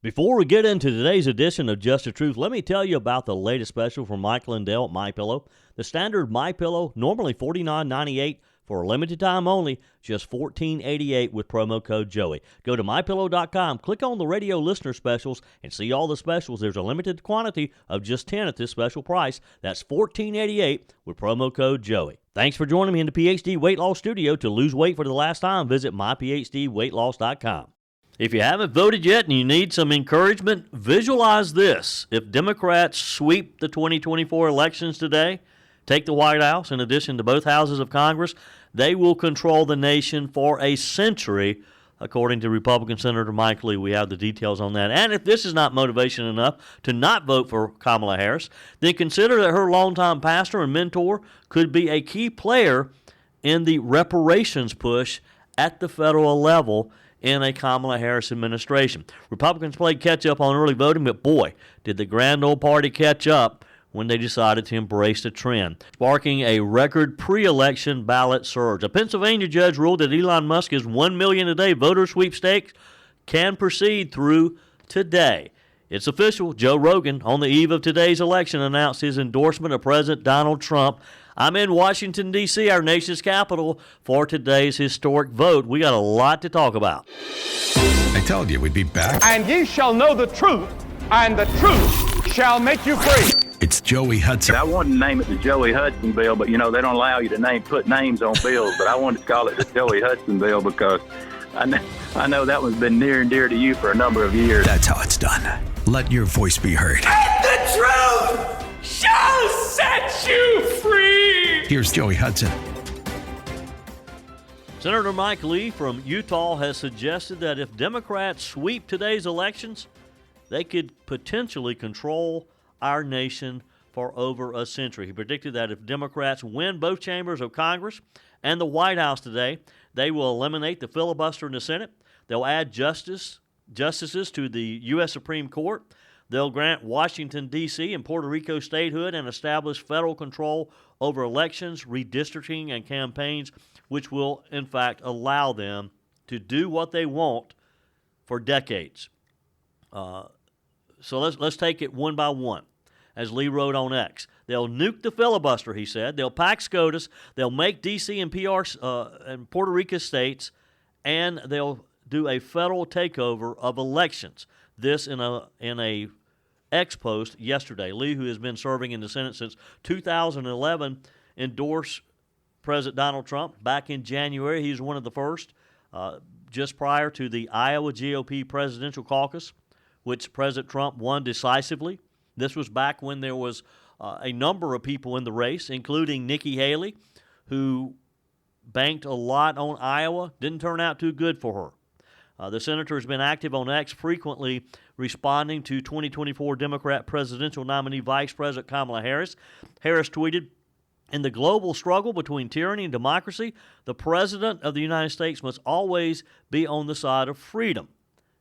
Before we get into today's edition of Just the Truth, let me tell you about the latest special from Mike Lindell at MyPillow. The standard MyPillow, normally $49.98 for a limited time only, just $14.88 with promo code Joey. Go to MyPillow.com, click on the radio listener specials, and see all the specials. There's a limited quantity of just 10 at this special price. That's $14.88 with promo code Joey. Thanks for joining me in the PhD Weight Loss Studio. To lose weight for the last time, visit myphdweightloss.com. If you haven't voted yet and you need some encouragement, visualize this. If Democrats sweep the 2024 elections today, take the White House, in addition to both houses of Congress, they will control the nation for a century, according to Republican Senator Mike Lee. We have the details on that. And if this is not motivation enough to not vote for Kamala Harris, then consider that her longtime pastor and mentor could be a key player in the reparations push at the federal level in a Kamala Harris administration. Republicans played catch-up on early voting, but boy, did the Grand Ole Party catch up when they decided to embrace the trend, sparking a record pre-election ballot surge. A Pennsylvania judge ruled that Elon Musk's $1 million a day voter sweepstakes can proceed through today. It's official. Joe Rogan, on the eve of today's election, announced his endorsement of President Donald Trump. I'm in Washington, D.C., our nation's capital, for today's historic vote. We got a lot to talk about. I told you we'd be back. And ye shall know the truth, and the truth shall make you free. It's Joey Hudson. I wanted to name it the Joey Hudson bill, but, they don't allow you to put names on bills. But I wanted to call it the Joey Hudson bill because I know that one's been near and dear to you for a number of years. That's how it's done. Let your voice be heard. And the truth shall set you free. Here's Joey Hudson. Senator Mike Lee from Utah has suggested that if Democrats sweep today's elections, they could potentially control our nation for over a century. He predicted that if Democrats win both chambers of Congress and the White House today, they will eliminate the filibuster in the Senate. They'll add justices to the U.S. Supreme Court. They'll grant Washington, D.C. and Puerto Rico statehood and establish federal control over elections, redistricting, and campaigns, which will, in fact, allow them to do what they want for decades. So let's take it one by one. As Lee wrote on X, they'll nuke the filibuster, he said. They'll pack SCOTUS. They'll make D.C. and and Puerto Rico states, and they'll do a federal takeover of elections. This in a X post yesterday. Lee, who has been serving in the Senate since 2011, endorsed President Donald Trump back in January. He was one of the first, just prior to the Iowa GOP presidential caucus, which President Trump won decisively. This was back when there was a number of people in the race, including Nikki Haley, who banked a lot on Iowa. Didn't turn out too good for her. The senator has been active on X, frequently responding to 2024 Democrat presidential nominee Vice President Kamala Harris. Harris tweeted, "In the global struggle between tyranny and democracy, the President of the United States must always be on the side of freedom."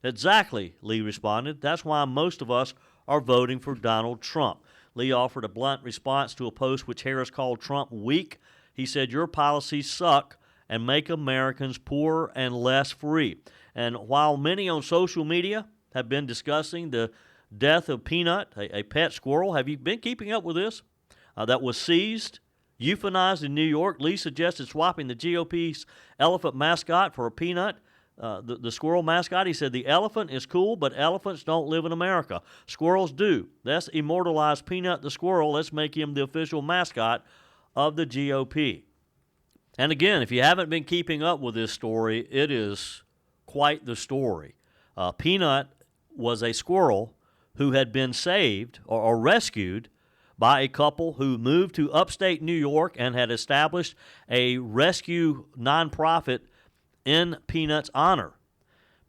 Exactly, Lee responded. That's why most of us are voting for Donald Trump. Lee offered a blunt response to a post which Harris called Trump weak. He said, "Your policies suck and make Americans poorer and less free." And while many on social media have been discussing the death of Peanut, a pet squirrel, have you been keeping up with this? That was seized, euthanized in New York. Lee suggested swapping the GOP's elephant mascot for a Peanut. The squirrel mascot, he said, "The elephant is cool, but elephants don't live in America. Squirrels do. Let's immortalize Peanut the squirrel. Let's make him the official mascot of the GOP." And again, if you haven't been keeping up with this story, it is quite the story. Peanut was a squirrel who had been saved or rescued by a couple who moved to upstate New York and had established a rescue nonprofit in Peanut's honor.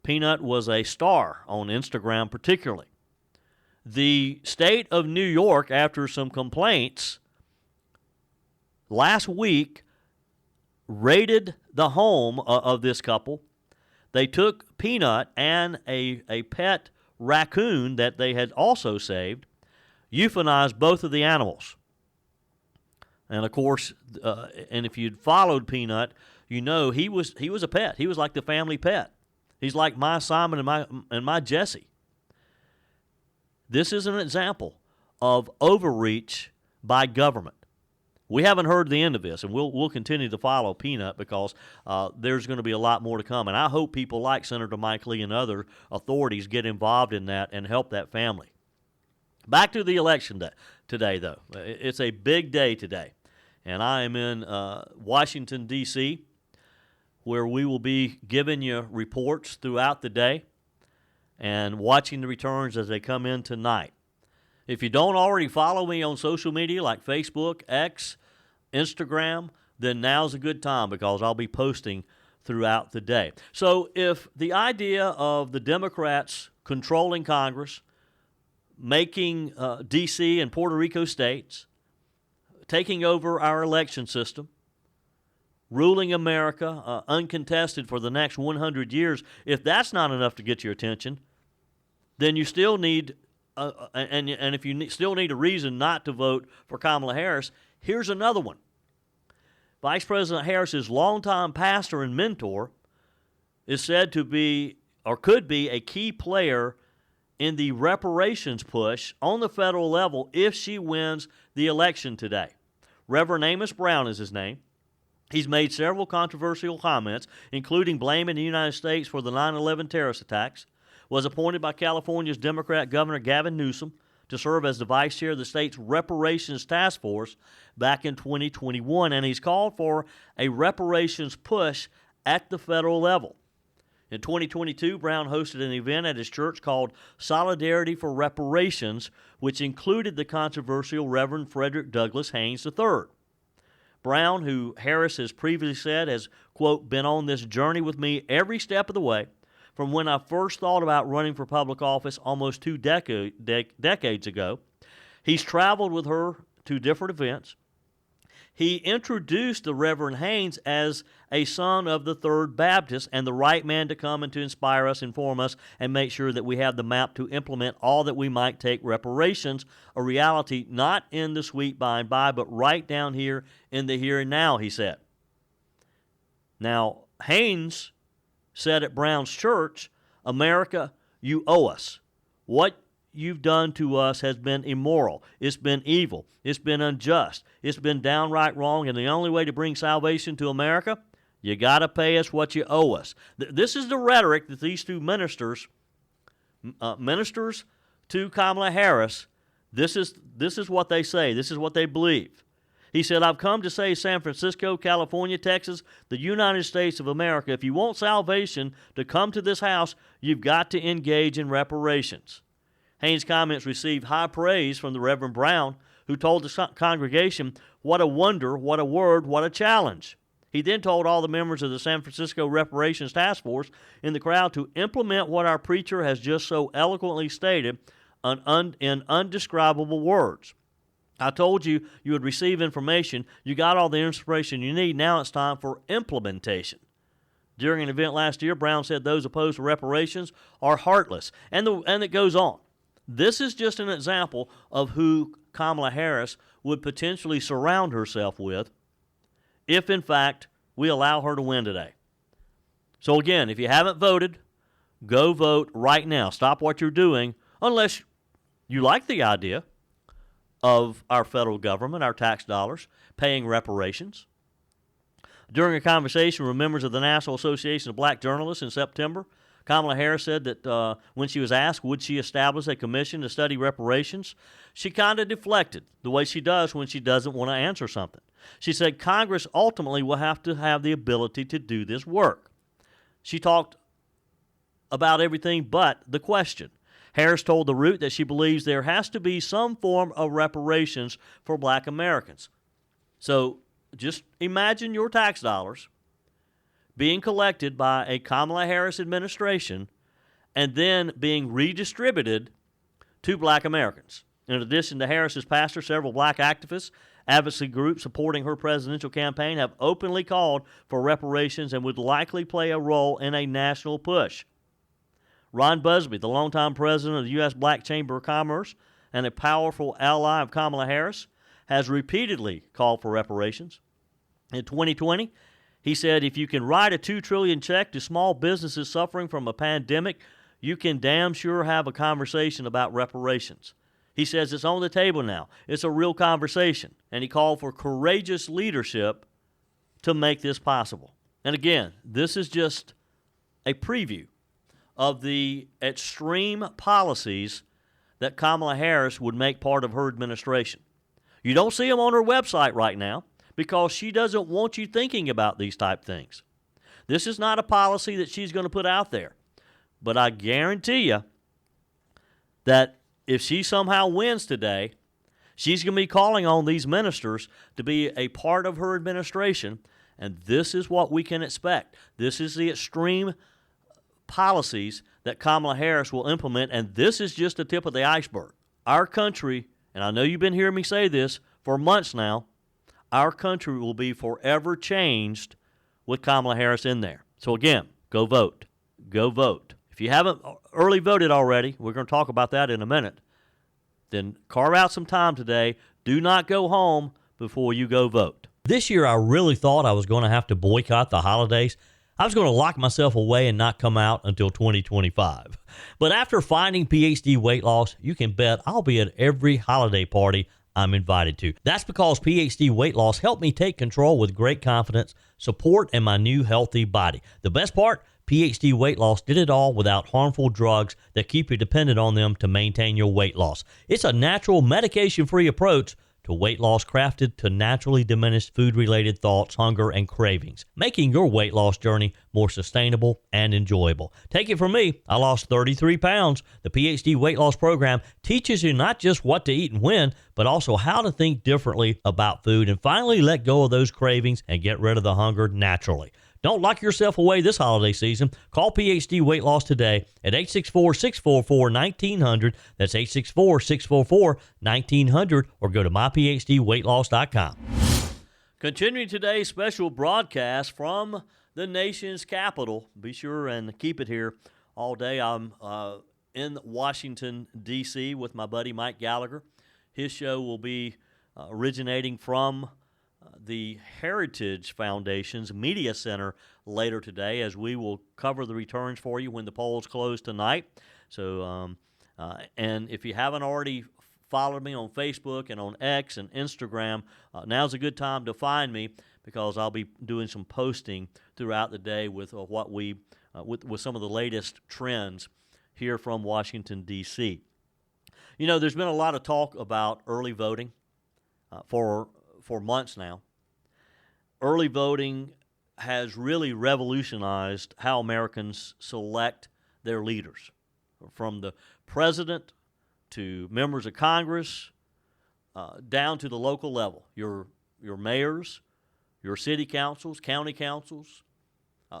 Peanut was a star on Instagram particularly. The state of New York, after some complaints, last week raided the home of this couple. They took Peanut and a pet raccoon that they had also saved, euthanized both of the animals. And of course, and if you'd followed Peanut, you know he was a pet. He was like the family pet. He's like my Simon and my Jesse. This is an example of overreach by government. We haven't heard the end of this, and we'll continue to follow Peanut because there's going to be a lot more to come. And I hope people like Senator Mike Lee and other authorities get involved in that and help that family. Back to the election day today, though. It's a big day today. And I am in Washington, D.C., where we will be giving you reports throughout the day and watching the returns as they come in tonight. If you don't already follow me on social media like Facebook, X, Instagram, then now's a good time because I'll be posting throughout the day. So if the idea of the Democrats controlling Congress, making D.C. and Puerto Rico states, taking over our election system, ruling America uncontested for the next 100 years, if that's not enough to get your attention, then you still need, and if you still need a reason not to vote for Kamala Harris, here's another one. Vice President Harris's longtime pastor and mentor is said to be, or could be, a key player in the reparations push on the federal level if she wins the election today. Reverend Amos Brown is his name. He's made several controversial comments, including blaming the United States for the 9/11 terrorist attacks, was appointed by California's Democrat Governor Gavin Newsom to serve as the vice chair of the state's reparations task force back in 2021, and he's called for a reparations push at the federal level. In 2022, Brown hosted an event at his church called Solidarity for Reparations, which included the controversial Reverend Frederick Douglass Haynes III. Brown, who Harris has previously said has, quote, been on this journey with me every step of the way from when I first thought about running for public office almost 2 decades ago. He's traveled with her to different events. He introduced the Reverend Haynes as a son of the Third Baptist and the right man to come and to inspire us, inform us, and make sure that we have the map to implement all that we might take reparations, a reality not in the sweet by and by, but right down here in the here and now, he said. Now, Haynes said at Brown's church, America, you owe us. What you've done to us has been immoral. It's been evil. It's been unjust. It's been downright wrong, and the only way to bring salvation to America, you got to pay us what you owe us. This is the rhetoric that these two ministers to Kamala Harris, this is what they say. This is what they believe. He said, I've come to say San Francisco, California, Texas, the United States of America, if you want salvation to come to this house, you've got to engage in reparations. Haynes' comments received high praise from the Reverend Brown, who told the congregation, what a wonder, what a word, what a challenge. He then told all the members of the San Francisco Reparations Task Force in the crowd to implement what our preacher has just so eloquently stated in undescribable words. I told you you would receive information. You got all the inspiration you need. Now it's time for implementation. During an event last year, Brown said those opposed to reparations are heartless. And it goes on. This is just an example of who Kamala Harris would potentially surround herself with if, in fact, we allow her to win today. So, again, if you haven't voted, go vote right now. Stop what you're doing, unless you like the idea of our federal government, our tax dollars, paying reparations. During a conversation with members of the National Association of Black Journalists in September, Kamala Harris said that when she was asked would she establish a commission to study reparations, she kind of deflected the way she does when she doesn't want to answer something. She said Congress ultimately will have to have the ability to do this work. She talked about everything but the question. Harris told The Root that she believes there has to be some form of reparations for black Americans. So just imagine your tax dollars being collected by a Kamala Harris administration and then being redistributed to black Americans. In addition to Harris's pastor, several black activists, advocacy groups supporting her presidential campaign have openly called for reparations and would likely play a role in a national push. Ron Busby, the longtime president of the U.S. Black Chamber of Commerce and a powerful ally of Kamala Harris, has repeatedly called for reparations. In 2020, he said, if you can write a $2 trillion check to small businesses suffering from a pandemic, you can damn sure have a conversation about reparations. He says it's on the table now. It's a real conversation. And he called for courageous leadership to make this possible. And again, this is just a preview of the extreme policies that Kamala Harris would make part of her administration. You don't see them on her website right now because she doesn't want you thinking about these type things. This is not a policy that she's going to put out there. But I guarantee you that if she somehow wins today, she's going to be calling on these ministers to be a part of her administration, and this is what we can expect. This is the extreme policies that Kamala Harris will implement, and this is just the tip of the iceberg. Our country, and I know you've been hearing me say this for months now, our country will be forever changed with Kamala Harris in there. So again, go vote. Go vote. If you haven't early voted already, we're going to talk about that in a minute, then carve out some time today. Do not go home before you go vote. This year, I really thought I was going to have to boycott the holidays. I was going to lock myself away and not come out until 2025. But after finding PhD weight loss, you can bet I'll be at every holiday party I'm invited to. That's because PhD weight loss helped me take control with great confidence, support, and my new healthy body. The best part? PhD weight loss did it all without harmful drugs that keep you dependent on them to maintain your weight loss. It's a natural, medication-free approach to weight loss crafted to naturally diminish food-related thoughts, hunger, and cravings, making your weight loss journey more sustainable and enjoyable. Take it from me, I lost 33 pounds. The PhD weight loss program teaches you not just what to eat and when, but also how to think differently about food and finally let go of those cravings and get rid of the hunger naturally. Don't lock yourself away this holiday season. Call PhD Weight Loss today at 864-644-1900. That's 864-644-1900, or go to myphdweightloss.com. Continuing today's special broadcast from the nation's capital. Be sure and keep it here all day. I'm in Washington, D.C. with my buddy Mike Gallagher. His show will be originating from the Heritage Foundation's Media Center later today, as we will cover the returns for you when the polls close tonight. So, and if you haven't already followed me on Facebook and on X and Instagram, now's a good time to find me because I'll be doing some posting throughout the day with what we with some of the latest trends here from Washington, D.C. You know, there's been a lot of talk about early voting for months now. Early voting has really revolutionized how Americans select their leaders, from the president to members of Congress, down to the local level. Your mayors, your city councils, county councils,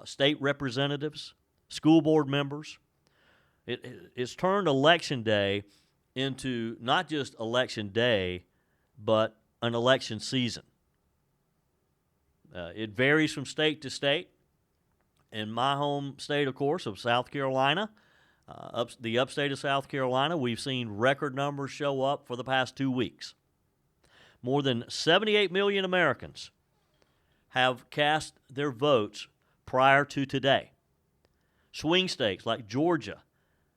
state representatives, school board members. It's turned Election Day into not just Election Day, but an election season. It varies from state to state. In my home state, of course, of South Carolina, the upstate of South Carolina, we've seen record numbers show up for the past 2 weeks. More than 78 million Americans have cast their votes prior to today. Swing states like Georgia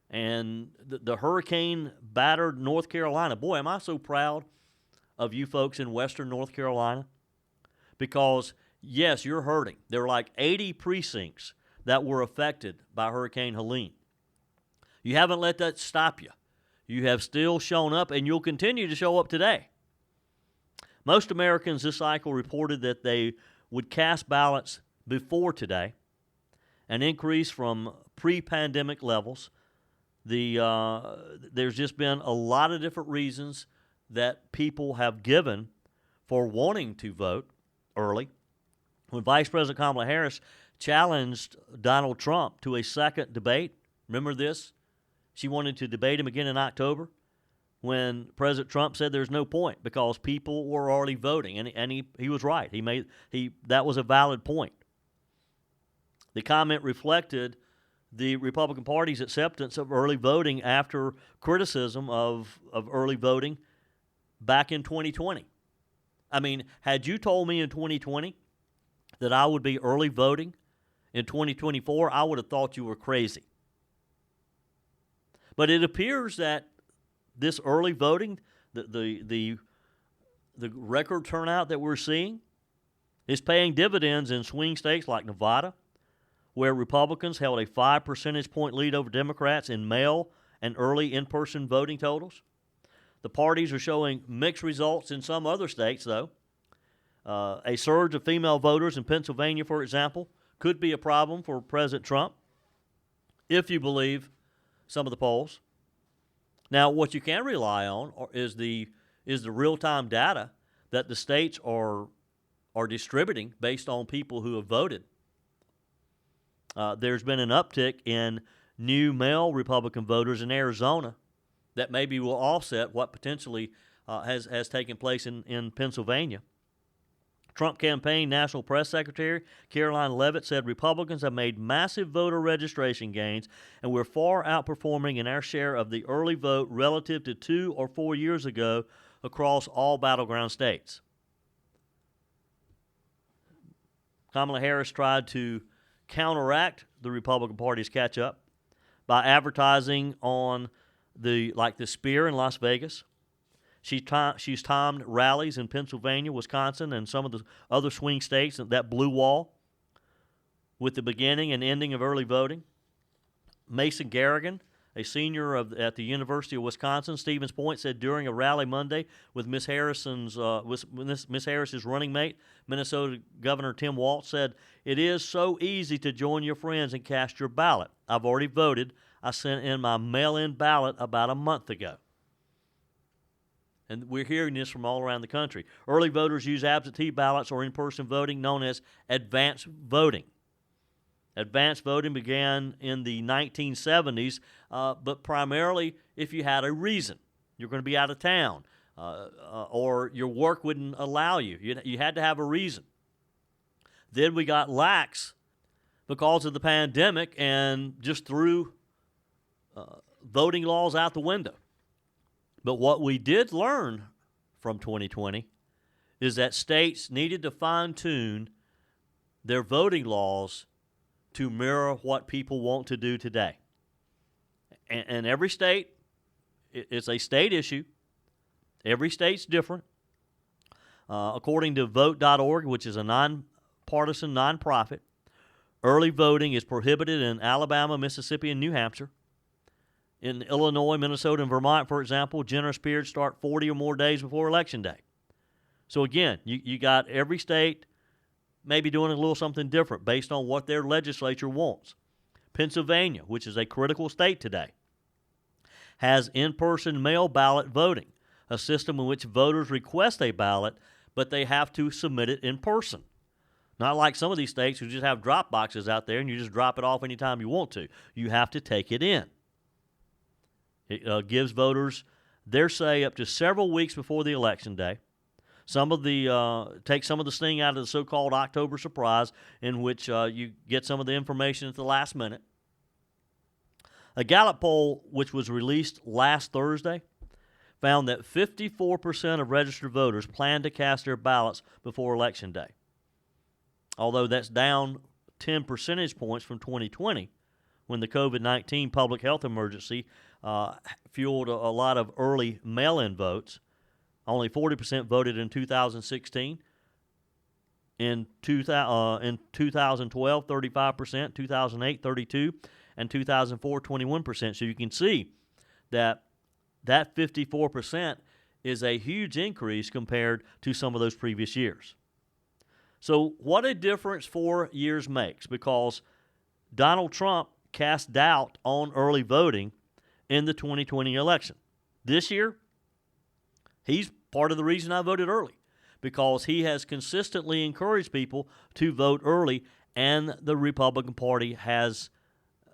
and the hurricane-battered North Carolina. Boy, am I so proud of you folks in western North Carolina, because, yes, you're hurting. There are like 80 precincts that were affected by Hurricane Helene. You haven't let that stop you. You have still shown up, and you'll continue to show up today. Most Americans this cycle reported that they would cast ballots before today, an increase from pre-pandemic levels. There's just been a lot of different reasons that people have given for wanting to vote early. When Vice President Kamala Harris challenged Donald Trump to a second debate, remember this? She wanted to debate him again in October, when President Trump said there's no point because people were already voting, and he was right. That was a valid point. The comment reflected the Republican Party's acceptance of early voting after criticism of early voting back in 2020. I mean, had you told me in 2020 that I would be early voting in 2024, I would have thought you were crazy. But it appears that this early voting, the record turnout that we're seeing, is paying dividends in swing states like Nevada, where Republicans held a 5 percentage point lead over Democrats in mail and early in-person voting totals. The parties are showing mixed results in some other states, though. A surge of female voters in Pennsylvania, for example, could be a problem for President Trump, if you believe some of the polls. Now, what you can rely on is the real-time data that the states are distributing based on people who have voted. There's been an uptick in new male Republican voters in Arizona that maybe will offset what potentially has taken place in Pennsylvania. Trump campaign National Press Secretary Caroline Leavitt said Republicans have made massive voter registration gains, and we're far outperforming in our share of the early vote relative to 2 or 4 years ago across all battleground states. Kamala Harris tried to counteract the Republican Party's catch-up by advertising on the Sphere in Las Vegas. She's timed rallies in Pennsylvania, Wisconsin, and some of the other swing states, that blue wall, with the beginning and ending of early voting. Mason Garrigan, a senior at the University of Wisconsin, Stevens Point, said during a rally Monday with Miss Harris's running mate, Minnesota Governor Tim Walz, said, "It is so easy to join your friends and cast your ballot. I've already voted. I sent in my mail-in ballot about a month ago." And we're hearing this from all around the country. Early voters use absentee ballots or in-person voting known as advanced voting. Advanced voting began in the 1970s, but primarily if you had a reason. You're going to be out of town, or your work wouldn't allow you. You had to have a reason. Then we got lax because of the pandemic and just threw voting laws out the window. But what we did learn from 2020 is that states needed to fine-tune their voting laws to mirror what people want to do today. And every state, it's a state issue. Every state's different. According to Vote.org, which is a nonpartisan nonprofit, early voting is prohibited in Alabama, Mississippi, and New Hampshire. In Illinois, Minnesota, and Vermont, for example, generous periods start 40 or more days before Election Day. So again, you got every state maybe doing a little something different based on what their legislature wants. Pennsylvania, which is a critical state today, has in-person mail ballot voting, a system in which voters request a ballot, but they have to submit it in person. Not like some of these states who just have drop boxes out there and you just drop it off anytime you want to. You have to take it in. It gives voters their say up to several weeks before the election day. Take some of the sting out of the so-called October surprise, in which you get some of the information at the last minute. A Gallup poll, which was released last Thursday, found that 54% of registered voters plan to cast their ballots before Election Day. Although that's down 10 percentage points from 2020, when the COVID-19 public health emergency fueled a lot of early mail-in votes. Only 40% voted in 2016. In 2012, 35%, 2008, 32%, and 2004, 21%. So you can see that 54% is a huge increase compared to some of those previous years. So what a difference 4 years makes, because Donald Trump cast doubt on early voting in the 2020 election. This year, he's part of the reason I voted early, because he has consistently encouraged people to vote early, and the Republican Party has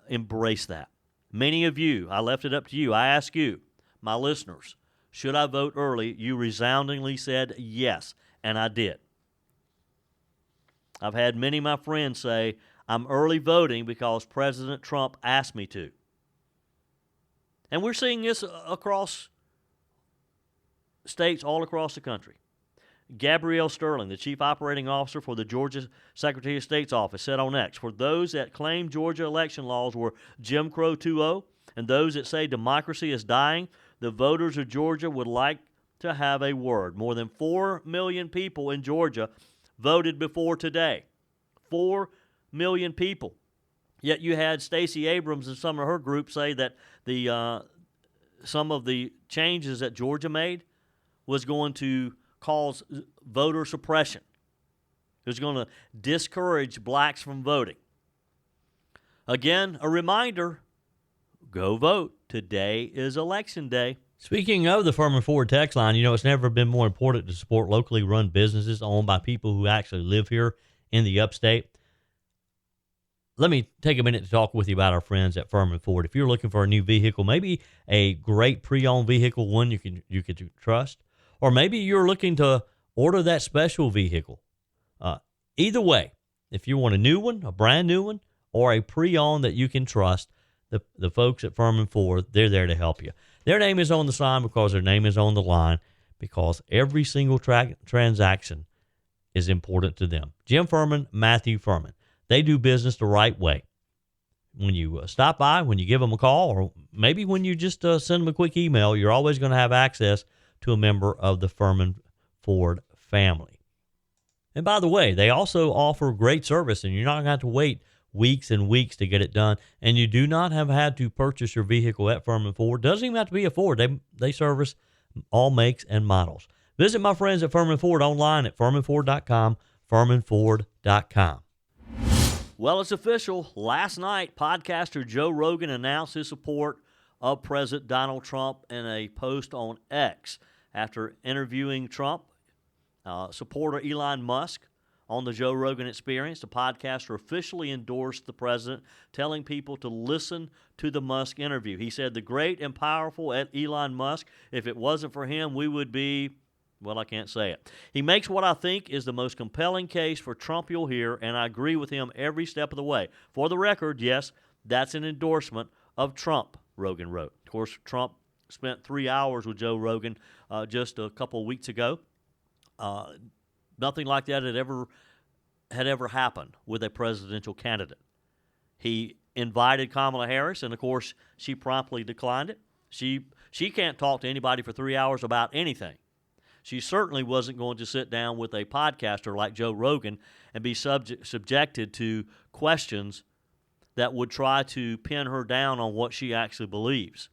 embraced that. Many of you, I left it up to you. I ask you, my listeners, should I vote early? You resoundingly said yes, and I did. I've had many of my friends say, I'm early voting because President Trump asked me to. And we're seeing this across states all across the country. Gabrielle Sterling, the chief operating officer for the Georgia Secretary of State's office, said on X, for those that claim Georgia election laws were Jim Crow 2.0, and those that say democracy is dying, the voters of Georgia would like to have a word. More than 4 million people in Georgia voted before today. 4 million people. Yet you had Stacey Abrams and some of her group say that some of the changes that Georgia made was going to cause voter suppression. It was going to discourage blacks from voting. Again, a reminder, go vote. Today is election day. Speaking of the Furman Ford text line, it's never been more important to support locally run businesses owned by people who actually live here in the upstate. Let me take a minute to talk with you about our friends at Furman Ford. If you're looking for a new vehicle, maybe a great pre-owned vehicle, one you can trust, or maybe you're looking to order that special vehicle. Either way, if you want a new one, a brand new one, or a pre-owned that you can trust, the folks at Furman Ford, they're there to help you. Their name is on the sign because their name is on the line, because every single transaction is important to them. Jim Furman, Matthew Furman. They do business the right way. When you stop by, when you give them a call, or maybe when you just send them a quick email, you're always going to have access to a member of the Furman Ford family. And by the way, they also offer great service, and you're not going to have to wait weeks and weeks to get it done. And you do not have had to purchase your vehicle at Furman Ford. Doesn't even have to be a Ford. They service all makes and models. Visit my friends at Furman Ford online at furmanford.com, furmanford.com. Well, it's official. Last night, podcaster Joe Rogan announced his support of President Donald Trump in a post on X. After interviewing Trump, supporter Elon Musk on the Joe Rogan Experience, the podcaster officially endorsed the president, telling people to listen to the Musk interview. He said, "The great and powerful Elon Musk, if it wasn't for him, we would be..." Well, I can't say it. "He makes what I think is the most compelling case for Trump you'll hear, and I agree with him every step of the way. For the record, yes, that's an endorsement of Trump," Rogan wrote. Of course, Trump spent 3 hours with Joe Rogan just a couple of weeks ago. Nothing like that had ever happened with a presidential candidate. He invited Kamala Harris, and of course, she promptly declined it. She can't talk to anybody for 3 hours about anything. She certainly wasn't going to sit down with a podcaster like Joe Rogan and be subjected to questions that would try to pin her down on what she actually believes.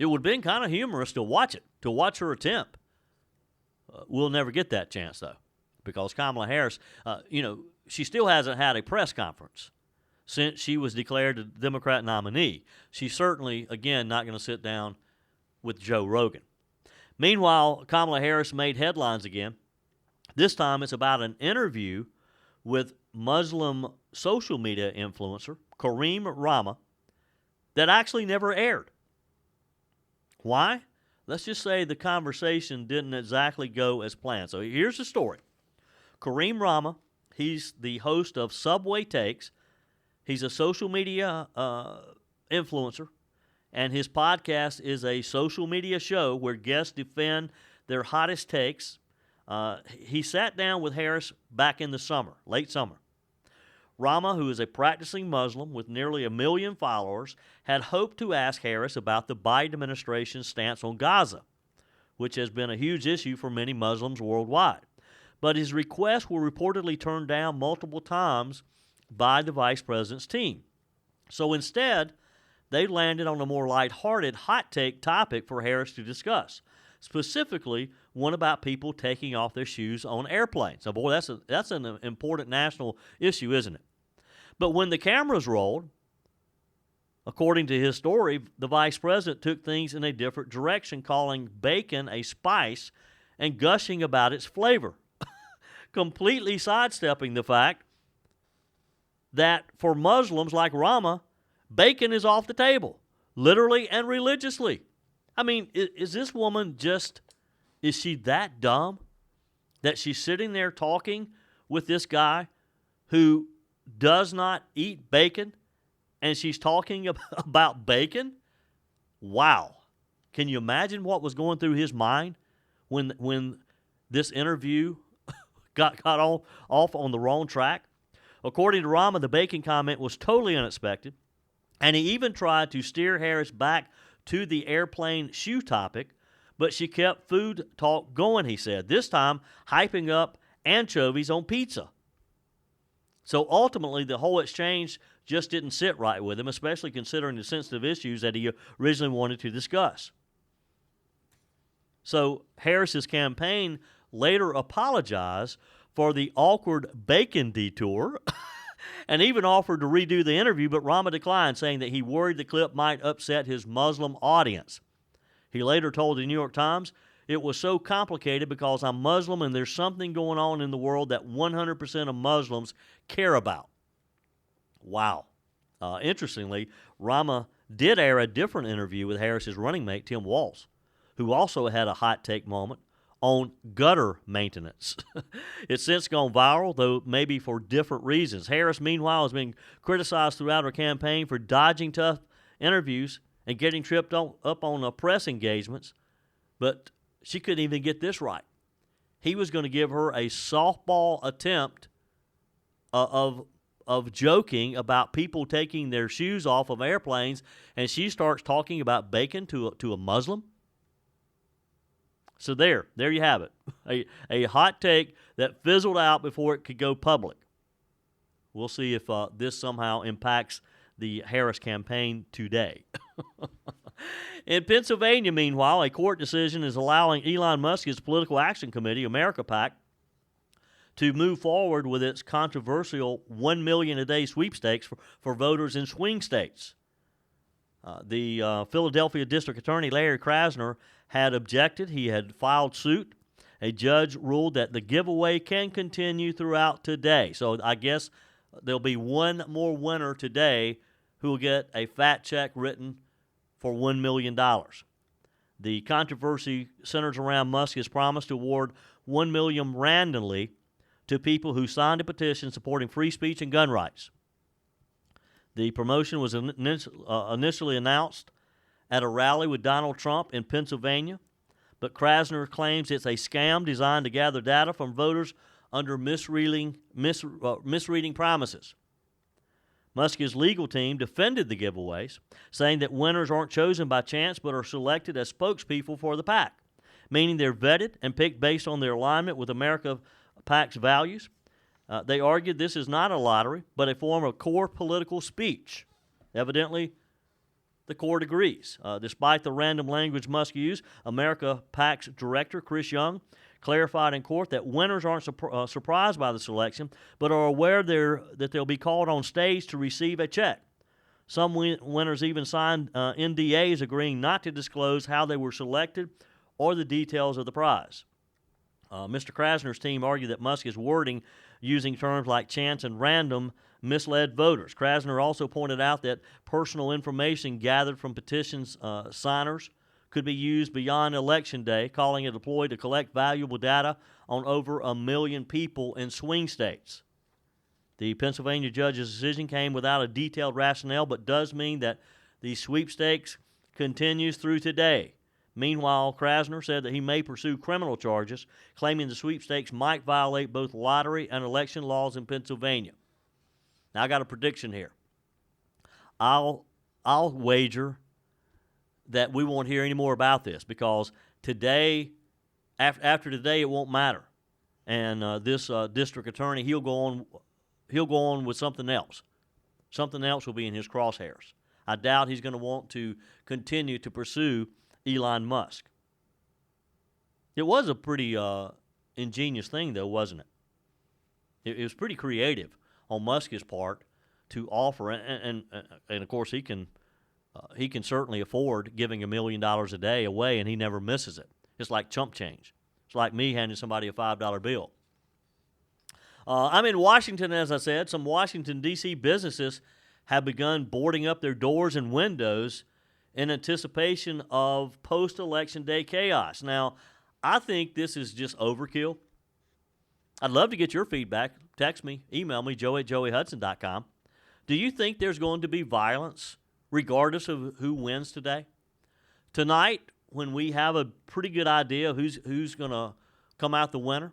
It would have been kind of humorous to watch her attempt. We'll never get that chance, though, because Kamala Harris, she still hasn't had a press conference since she was declared a Democrat nominee. She's certainly, again, not going to sit down with Joe Rogan. Meanwhile, Kamala Harris made headlines again. This time it's about an interview with Muslim social media influencer Kareem Rama that actually never aired. Why? Let's just say the conversation didn't exactly go as planned. So here's the story. Kareem Rama, he's the host of Subway Takes. He's a social media influencer, and his podcast is a social media show where guests defend their hottest takes. He sat down with Harris back in the summer, late summer. Rama, who is a practicing Muslim with nearly 1 million followers, had hoped to ask Harris about the Biden administration's stance on Gaza, which has been a huge issue for many Muslims worldwide. But his requests were reportedly turned down multiple times by the vice president's team. So instead, they landed on a more lighthearted hot take topic for Harris to discuss, specifically one about people taking off their shoes on airplanes. Now, boy, that's an important national issue, isn't it? But when the cameras rolled, according to his story, the vice president took things in a different direction, calling bacon a spice and gushing about its flavor, completely sidestepping the fact that for Muslims like Rama, bacon is off the table, literally and religiously. I mean, is this woman is she that dumb that she's sitting there talking with this guy who does not eat bacon, and she's talking about bacon? Wow. Can you imagine what was going through his mind when this interview got off on the wrong track? According to Rama, the bacon comment was totally unexpected. And he even tried to steer Harris back to the airplane shoe topic, but she kept food talk going, he said, this time hyping up anchovies on pizza. So ultimately, the whole exchange just didn't sit right with him, especially considering the sensitive issues that he originally wanted to discuss. So Harris's campaign later apologized for the awkward bacon detour and even offered to redo the interview, but Rama declined, saying that he worried the clip might upset his Muslim audience. He later told the New York Times, "It was so complicated because I'm Muslim and there's something going on in the world that 100% of Muslims care about." Wow. Interestingly, Rama did air a different interview with Harris's running mate, Tim Walz, who also had a hot take moment on gutter maintenance. It's since gone viral, though maybe for different reasons. Harris, meanwhile, has been criticized throughout her campaign for dodging tough interviews and getting tripped up on press engagements, but she couldn't even get this right. He was going to give her a softball attempt of joking about people taking their shoes off of airplanes, and she starts talking about bacon to a Muslim. So there you have it. A hot take that fizzled out before it could go public. We'll see if this somehow impacts the Harris campaign today. In Pennsylvania, meanwhile, a court decision is allowing Elon Musk's Political Action Committee, America PAC, to move forward with its controversial $1 million a day sweepstakes for voters in swing states. The Philadelphia District Attorney, Larry Krasner, had objected. He had filed suit. A judge ruled that the giveaway can continue throughout today. So I guess there'll be one more winner today who will get a fat check written for $1 million. The controversy centers around Musk's promise to award $1 million randomly to people who signed a petition supporting free speech and gun rights. The promotion was initially announced at a rally with Donald Trump in Pennsylvania, but Krasner claims it's a scam designed to gather data from voters under misreading promises. Musk's legal team defended the giveaways, saying that winners aren't chosen by chance but are selected as spokespeople for the PAC, meaning they're vetted and picked based on their alignment with America PAC's values. They argued this is not a lottery, but a form of core political speech. Evidently, the court agrees. Despite the random language Musk used, America PAC's director, Chris Young, clarified in court that winners aren't surprised by the selection, but are aware that they'll be called on stage to receive a check. Some winners even signed NDAs agreeing not to disclose how they were selected or the details of the prize. Mr. Krasner's team argued that Musk is wording using terms like chance and random misled voters. Krasner also pointed out that personal information gathered from petitions signers could be used beyond Election Day, calling it a ploy to collect valuable data on over 1 million people in swing states. The Pennsylvania judge's decision came without a detailed rationale, but does mean that the sweepstakes continues through today. Meanwhile, Krasner said that he may pursue criminal charges, claiming the sweepstakes might violate both lottery and election laws in Pennsylvania. Now, I got a prediction here. I'll wager that we won't hear any more about this because today, after today, it won't matter. And this district attorney, he'll go on with something else. Something else will be in his crosshairs. I doubt he's going to want to continue to pursue Elon Musk. It was a pretty ingenious thing, though, wasn't it? It was pretty creative on Musk's part to offer, and of course he can certainly afford giving $1 million a day away, and he never misses it. It's like chump change. It's like me handing somebody a $5 bill. I'm in Washington, as I said. Some Washington, D.C. businesses have begun boarding up their doors and windows in anticipation of post-election day chaos. Now, I think this is just overkill. I'd love to get your feedback. Text me, email me, joe@joeyhudson.com. Do you think there's going to be violence regardless of who wins today? Tonight, when we have a pretty good idea of who's going to come out the winner,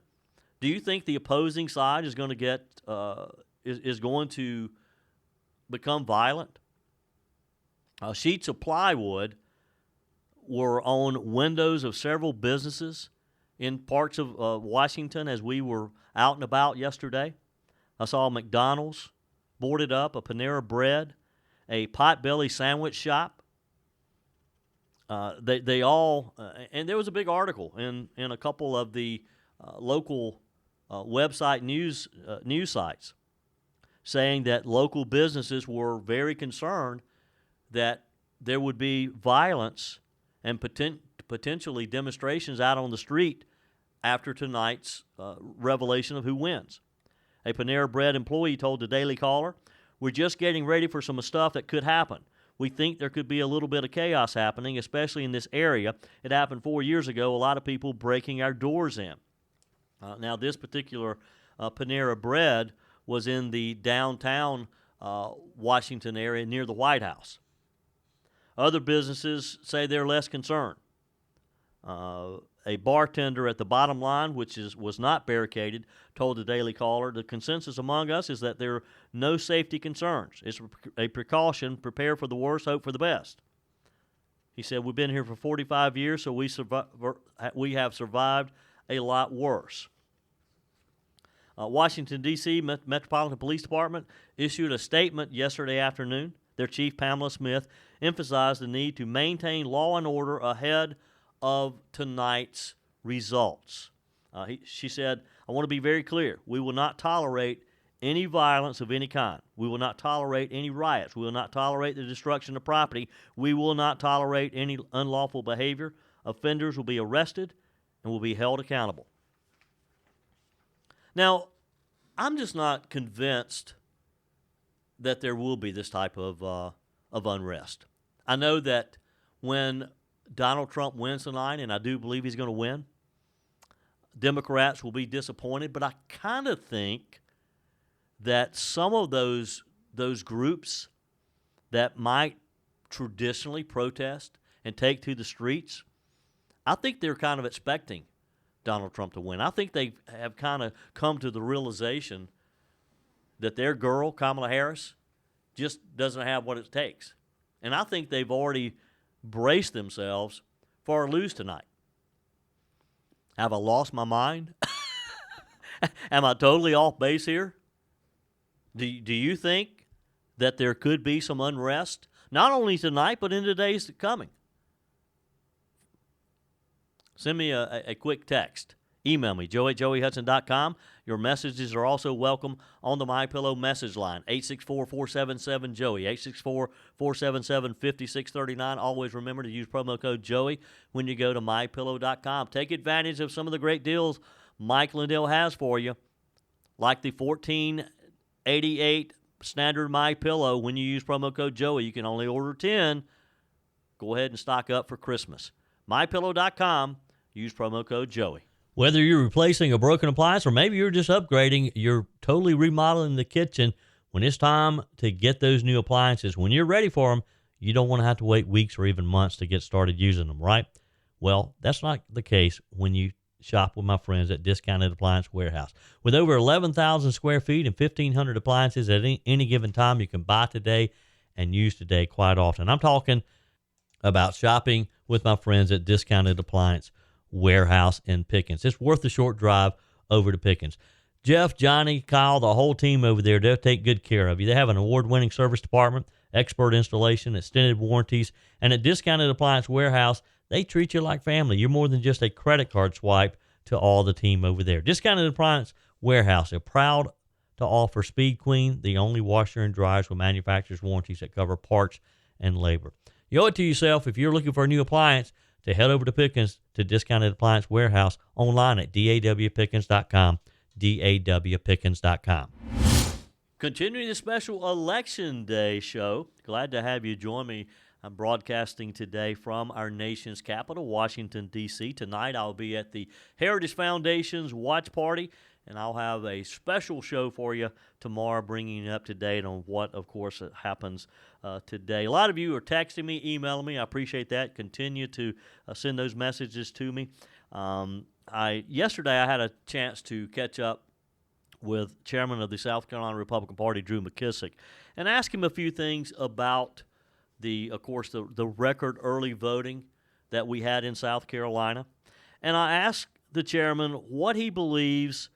do you think the opposing side is going to is going to become violent? Sheets of plywood were on windows of several businesses in parts of Washington as we were out and about yesterday. I saw a McDonald's boarded up, a Panera Bread, a Potbelly sandwich shop. They all, and there was a big article in a couple of the local website news sites saying that local businesses were very concerned that there would be violence and potentially demonstrations out on the street after tonight's revelation of who wins. A Panera Bread employee told the Daily Caller, "We're just getting ready for some stuff that could happen. We think there could be a little bit of chaos happening, especially in this area. It happened 4 years ago, a lot of people breaking our doors in." Now, this particular Panera Bread was in the downtown Washington area near the White House. Other businesses say they're less concerned. A bartender at the Bottom Line, which was not barricaded, told the Daily Caller, "The consensus among us is that there are no safety concerns. It's a precaution. Prepare for the worst, hope for the best." He said, "We've been here for 45 years, so we have survived a lot worse." Washington, D.C. Metropolitan Police Department issued a statement yesterday afternoon. Their chief, Pamela Smith, emphasized the need to maintain law and order ahead of tonight's results. She said, "I want to be very clear. We will not tolerate any violence of any kind. We will not tolerate any riots. We will not tolerate the destruction of property. We will not tolerate any unlawful behavior. Offenders will be arrested and will be held accountable." Now, I'm just not convinced that there will be this type of unrest. I know that when Donald Trump wins tonight, and I do believe he's going to win, Democrats will be disappointed, but I kind of think that some of those groups that might traditionally protest and take to the streets, I think they're kind of expecting Donald Trump to win. I think they have kind of come to the realization that their girl, Kamala Harris, just doesn't have what it takes. And I think they've already braced themselves for a lose tonight. Have I lost my mind? Am I totally off base here? Do you think that there could be some unrest, not only tonight, but in the days coming? Send me a quick text. Email me, joe@joeyhudson.com. Your messages are also welcome on the MyPillow message line, 864-477-JOEY, 864-477-5639. Always remember to use promo code JOEY when you go to MyPillow.com. Take advantage of some of the great deals Mike Lindell has for you, like the $14.88 standard MyPillow. When you use promo code JOEY, you can only order 10. Go ahead and stock up for Christmas. MyPillow.com. Use promo code JOEY. Whether you're replacing a broken appliance or maybe you're just upgrading, you're totally remodeling the kitchen, when it's time to get those new appliances, when you're ready for them, you don't want to have to wait weeks or even months to get started using them, right? Well, that's not the case when you shop with my friends at Discounted Appliance Warehouse. With over 11,000 square feet and 1,500 appliances at any given time, you can buy today and use today quite often. I'm talking about shopping with my friends at Discounted Appliance Warehouse in Pickens. It's worth the short drive over to Pickens. Jeff, Johnny, Kyle, the whole team over there, they'll take good care of you. They have an award-winning service department, expert installation, extended warranties, and at Discounted Appliance Warehouse, they treat you like family. You're more than just a credit card swipe to all the team over there. Discounted Appliance Warehouse are proud to offer Speed Queen, the only washer and dryers with manufacturer's warranties that cover parts and labor. You owe it to yourself if you're looking for a new appliance to head over to Pickens to Discounted Appliance Warehouse online at dawpickens.com, dawpickens.com. Continuing the special Election Day show, glad to have you join me. I'm broadcasting today from our nation's capital, Washington, D.C. Tonight I'll be at the Heritage Foundation's watch party, and I'll have a special show for you tomorrow, bringing you up to date on what, of course, happens today. A lot of you are texting me, emailing me. I appreciate that. Continue to send those messages to me. Yesterday I had a chance to catch up with Chairman of the South Carolina Republican Party, Drew McKissick, and ask him a few things about of course, the record early voting that we had in South Carolina. And I asked the chairman what he believes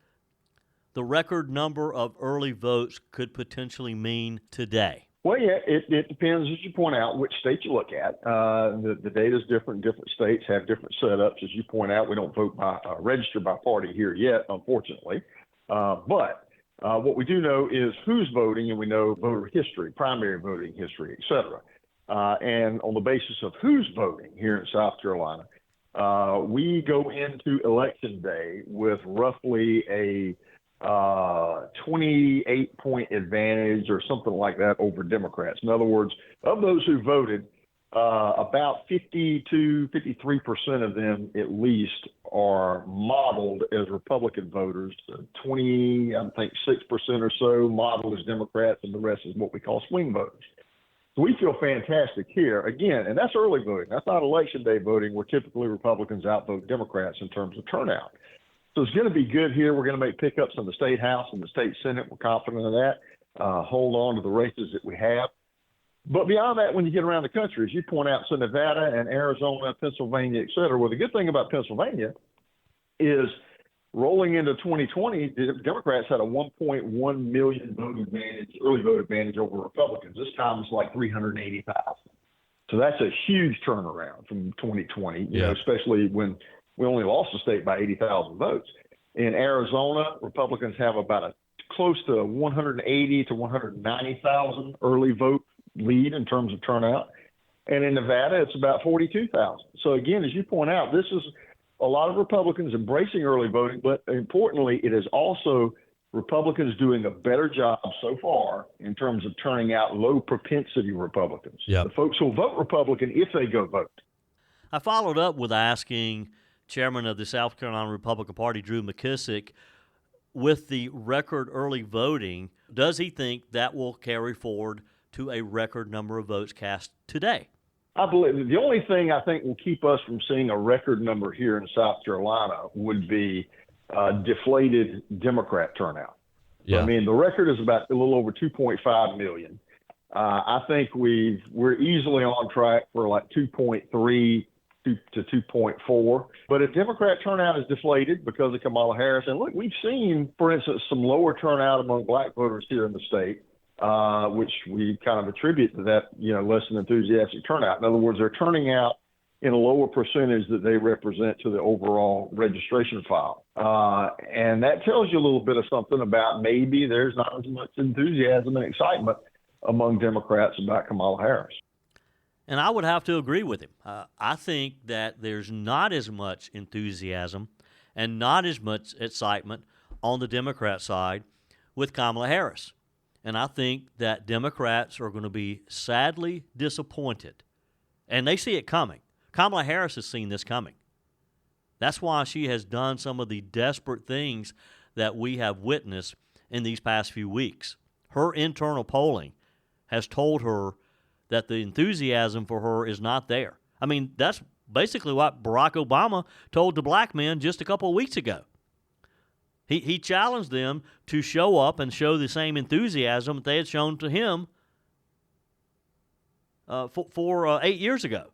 the record number of early votes could potentially mean today. Well, yeah, it depends, as you point out, which state you look at. The data is different. Different states have different setups. As you point out, we don't vote by register by party here yet, unfortunately. But what we do know is who's voting, and we know voter history, primary voting history, et cetera. And on the basis of who's voting here in South Carolina, we go into Election Day with roughly a 28-point advantage or something like that over Democrats. In other words, of those who voted, about 53% of them at least are modeled as Republican voters. 20, I think 6% or so modeled as Democrats, and the rest is what we call swing voters. So we feel fantastic here. Again, and that's early voting. That's not Election Day voting, where typically Republicans outvote Democrats in terms of turnout. So it's going to be good here. We're going to make pickups in the state house and the state senate. We're confident of that. Hold on to the races that we have. But beyond that, when you get around the country, as you point out, so Nevada and Arizona, Pennsylvania, et cetera. Well, the good thing about Pennsylvania is rolling into 2020, the Democrats had a 1.1 million vote advantage, early vote advantage over Republicans. This time it's like 380,000. So that's a huge turnaround from 2020, you know, especially when we only lost the state by 80,000 votes. In Arizona, Republicans have about close to 180 to 190,000 early vote lead in terms of turnout. And in Nevada, it's about 42,000. So again, as you point out, this is a lot of Republicans embracing early voting, but importantly, it is also Republicans doing a better job so far in terms of turning out low propensity Republicans. The folks who'll vote Republican if they go vote. I followed up with asking Chairman of the South Carolina Republican Party, Drew McKissick, with the record early voting, does he think that will carry forward to a record number of votes cast today? I believe the only thing I think will keep us from seeing a record number here in South Carolina would be deflated Democrat turnout. I mean, the record is about a little over 2.5 million. I think we're easily on track for like 2.3 to 2.4. But if Democrat turnout is deflated because of Kamala Harris, and look, we've seen, for instance, some lower turnout among black voters here in the state, which we kind of attribute to that, you know, less than enthusiastic turnout. In other words, they're turning out in a lower percentage that they represent to the overall registration file. And that tells you a little bit of something about maybe there's not as much enthusiasm and excitement among Democrats about Kamala Harris. And I would have to agree with him. I think that there's not as much enthusiasm and not as much excitement on the Democrat side with Kamala Harris. And I think that Democrats are going to be sadly disappointed. And they see it coming. Kamala Harris has seen this coming. That's why she has done some of the desperate things that we have witnessed in these past few weeks. Her internal polling has told her that the enthusiasm for her is not there. I mean, that's basically what Barack Obama told the black men just a couple of weeks ago. He challenged them to show up and show the same enthusiasm that they had shown to him for 8 years ago.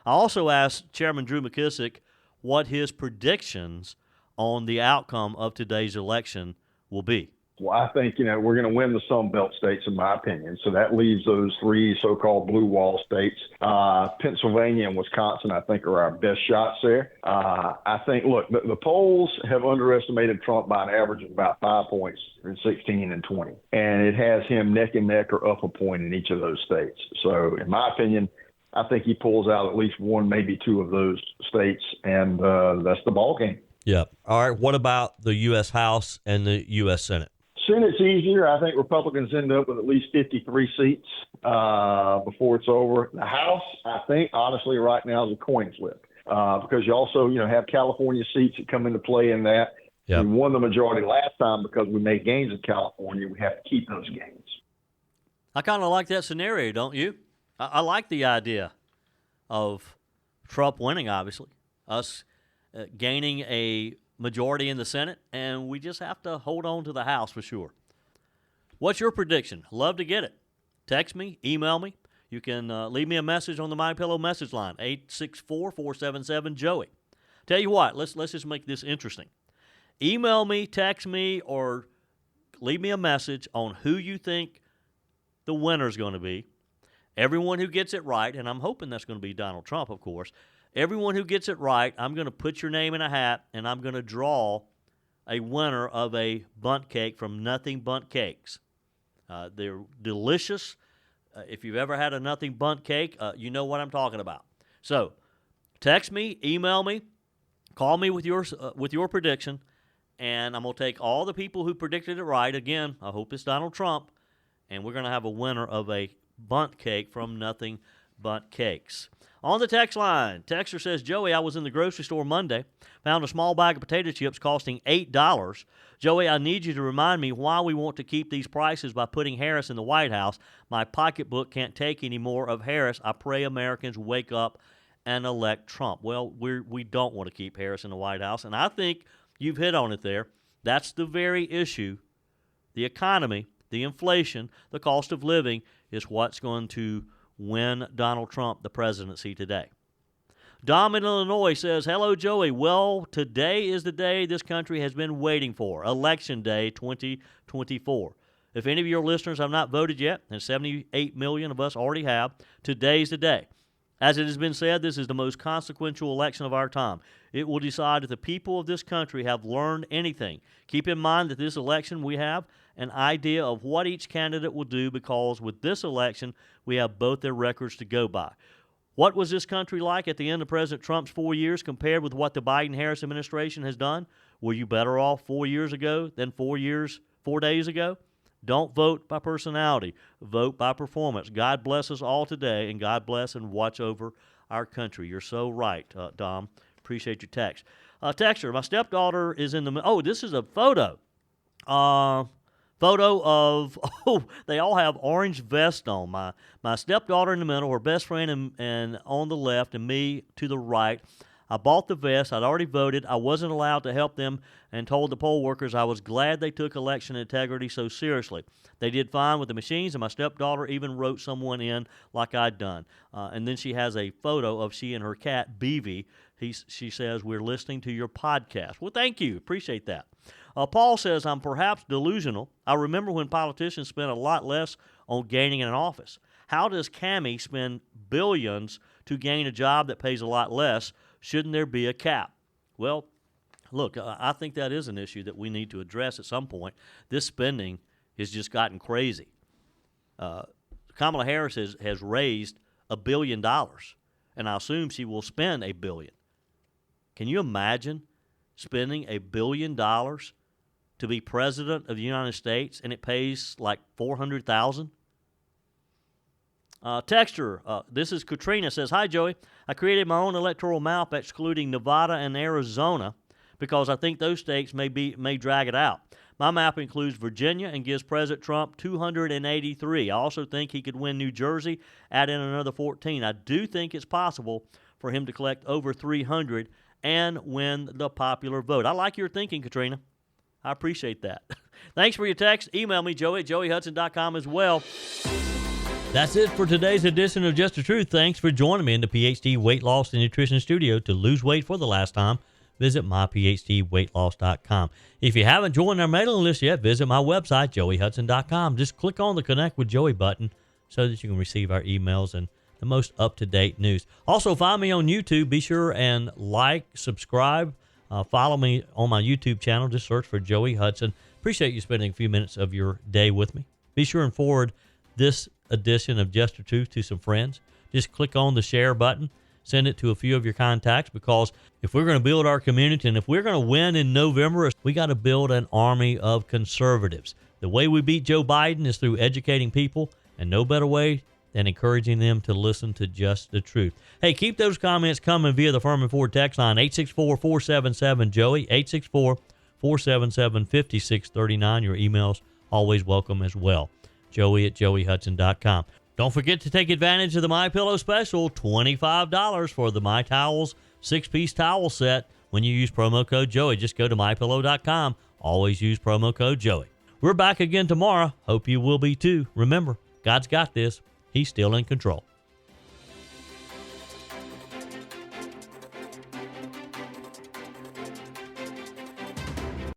I also asked Chairman Drew McKissick what his predictions on the outcome of today's election will be. Well, I think, you know, we're going to win the Sun Belt states, in my opinion. So that leaves those three so-called blue wall states. Pennsylvania and Wisconsin, I think, are our best shots there. I think, look, the polls have underestimated Trump by an average of about 5 points in 16 and 20. And it has him neck and neck or up a point in each of those states. So, in my opinion, I think he pulls out at least one, maybe two of those states, and that's the ball game. Yeah. All right. What about the U.S. House and the U.S. Senate? Senate's easier. I think Republicans end up with at least 53 seats before it's over. The House, I think, honestly, right now is a coin flip because you also, you know, have California seats that come into play in that. Yep. We won the majority last time because we made gains in California. We have to keep those gains. I kind of like that scenario, don't you? I like the idea of Trump winning, obviously, us gaining a majority in the Senate, and we just have to hold on to the House for sure. What's your prediction? Love to get it. Text me, email me. you can leave me a message on the MyPillow message line, 864-477-JOEY. Tell you what, let's just make this interesting. Email me, text me, or leave me a message on who you think the winner's going to be. Everyone who gets it right, and I'm hoping that's going to be Donald Trump, of course. Everyone who gets it right, I'm going to put your name in a hat, and I'm going to draw a winner of a bundt cake from Nothing Bundt Cakes. They're delicious. If you've ever had a Nothing Bundt cake, you know what I'm talking about. So, text me, email me, call me with your prediction, and I'm going to take all the people who predicted it right. Again, I hope it's Donald Trump, and we're going to have a winner of a bundt cake from Nothing Bundt Cakes. On the text line, texter says, Joey, I was in the grocery store Monday, found a small bag of potato chips costing $8. Joey, I need you to remind me why we want to keep these prices by putting Harris in the White House. My pocketbook can't take any more of Harris. I pray Americans wake up and elect Trump. Well, we don't want to keep Harris in the White House, and I think you've hit on it there. That's the very issue. The economy, the inflation, the cost of living is what's going to win Donald Trump the presidency today. Dom in Illinois says, hello, Joey. Well, today is the day this country has been waiting for, Election Day 2024. If any of your listeners have not voted yet, and 78 million of us already have, today's the day. As it has been said, this is the most consequential election of our time. It will decide if the people of this country have learned anything. Keep in mind that this election we have an idea of what each candidate will do, because with this election, we have both their records to go by. What was this country like at the end of President Trump's 4 years compared with what the Biden-Harris administration has done? Were you better off 4 years ago than 4 days ago? Don't vote by personality. Vote by performance. God bless us all today, and God bless and watch over our country. You're so right, Dom. Appreciate your text. Texter, my stepdaughter is in the... Oh, this is a photo. Photo of... Oh, they all have orange vests on. My stepdaughter in the middle, her best friend and on the left, and me to the right. I bought the vest. I'd already voted. I wasn't allowed to help them and told the poll workers I was glad they took election integrity so seriously. They did fine with the machines, and my stepdaughter even wrote someone in like I'd done. And then she has a photo of she and her cat, Beavy. She says, we're listening to your podcast. Well, thank you. Appreciate that. Paul says, I'm perhaps delusional. I remember when politicians spent a lot less on gaining an office. How does Cammie spend billions to gain a job that pays a lot less? Shouldn't there be a cap? Well, look, I think that is an issue that we need to address at some point. This spending has just gotten crazy. Kamala Harris has raised $1 billion, and I assume she will spend $1 billion. Can you imagine spending $1 billion to be president of the United States, and it pays like $400,000? Texter, this is Katrina, says, hi, Joey. I created my own electoral map excluding Nevada and Arizona because I think those states may drag it out. My map includes Virginia and gives President Trump 283. I also think he could win New Jersey, add in another 14. I do think it's possible for him to collect over 300 and win the popular vote. I like your thinking, Katrina. I appreciate that. Thanks for your text. Email me, Joey at joeyhudson.com as well. That's it for today's edition of Just the Truth. Thanks for joining me in the PhD Weight Loss and Nutrition Studio. To lose weight for the last time, visit myphdweightloss.com. If you haven't joined our mailing list yet, visit my website, joeyhudson.com. Just click on the Connect with Joey button so that you can receive our emails and the most up-to-date news. Also, find me on YouTube. Be sure and like, subscribe, follow me on my YouTube channel. Just search for Joey Hudson. Appreciate you spending a few minutes of your day with me. Be sure and forward this edition of Just the Truth to some friends. Just click on the share button. Send it to a few of your contacts, because if we're going to build our community and if we're going to win in November, we got to build an army of conservatives. The way we beat Joe Biden is through educating people, and no better way than encouraging them to listen to Just the Truth. Hey, keep those comments coming via the Furman Ford text line, 864-477-JOEY, 864-477-5639. Your emails always welcome as well. Joey at joeyhudson.com. Don't forget to take advantage of the MyPillow special, $25 for the My Towels 6-piece towel set when you use promo code Joey. Just go to mypillow.com. Always use promo code Joey. We're back again tomorrow. Hope you will be too. Remember, God's got this. he's still in control.